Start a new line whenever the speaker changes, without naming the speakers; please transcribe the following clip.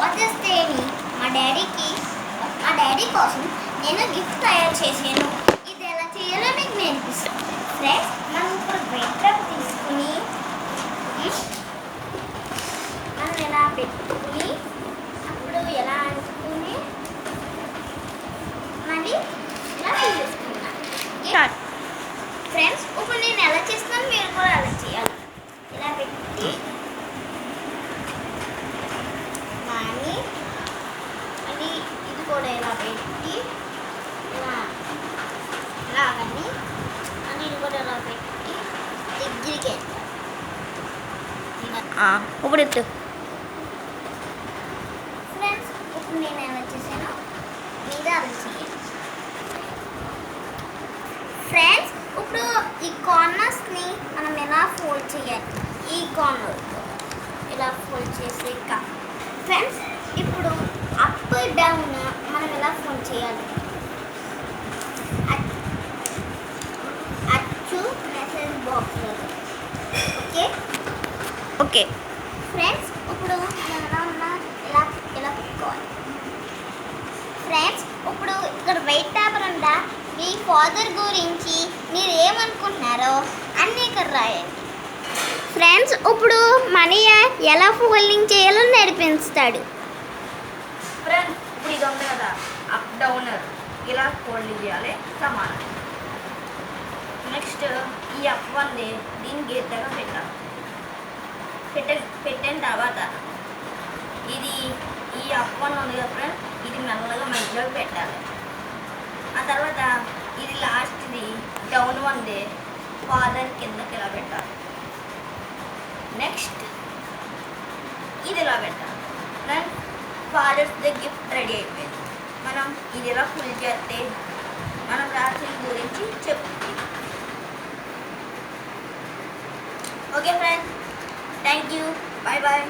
Fathers డేని మా daddy కోసం నేను గిఫ్ట్ తయారు చేశాను. ఇది ఎలా చేయాలో మీకు నేర్పిస్తాను. ఫ్రెండ్స్, మనం ఇప్పుడు బ్రెడ్ రబ్ తీసుకుని మనం ఎలా పెట్టుకుని అప్పుడు ఎలా అంటుకుని మళ్ళీ ఇలా చేసుకున్నాను. ఫ్రెండ్స్, ఇప్పుడు నేను ఎలా చేస్తున్నాను మీరు కూడా అలా చేయాలి. ఇలా పెట్టి కానీ మళ్ళీ ఇది కూడా ఇలా పెట్టి ఇలాగని మళ్ళీ ఇది కూడా ఇలా పెట్టి దగ్గరికి
ఇప్పుడు ఎత్తు.
ఫ్రెండ్స్, ఇప్పుడు నేను ఎలా చేశాను మీద అలా చేయాలి. ఫ్రెండ్స్, ఇప్పుడు ఈ కార్నర్స్ని మనం ఎలా ఫోల్డ్ చేయాలి. ఈ కార్నర్ ఇలా ఫోల్డ్ చేసాక ఫ్రెండ్స్, ఇప్పుడు అప్ డౌన్ మనం ఎలా ఫోల్డ్ చేయాలి. అచ్చు message box okay
okay
friends, ఇప్పుడు ఎలా ఉన్నా ఇలా ఇలా పెట్టుకోవాలి. ఫ్రెండ్స్, ఇప్పుడు ఇక్కడ వైట్ పేపర్ ఉందా, మీ ఫాదర్ గురించి మీరు ఏమనుకుంటున్నారో అన్నీ ఇక్కడ రాయండి. ఫ్రెండ్స్, ఇప్పుడు మనయ్య ఎలా ఫోల్డింగ్ చేయాలో నేర్పిస్తాడు.
ఫ్రెండ్స్, ఇప్పుడు ఇది ఉంది కదా అప్ డౌనర్, ఇలా ఫోల్డింగ్ చేయాలి సమానం. నెక్స్ట్ ఈ అప్ ఉంది, దీన్ని గీతగా పెట్టాలి. పెట్టిన తర్వాత ఇది ఈ అప్ వన్ ఉంది కదా ఫ్రెండ్స్, ఇది మెల్లగా మధ్యలో పెట్టాలి. ఆ తర్వాత ఇది లాస్ట్ది డౌన్ ఉంది, ఫాదర్ కిందకి ఇలా పెట్టాలి. నెక్స్ట్ ఇది ఇలా పెట్టాలి. Friends, father's day gift ready అయిపోయింది. మనం ఇది ఇలా ఫుల్ చేస్తే మనం రాత్రి గురించి చెప్తుంది. Okay friends, thank you, bye bye.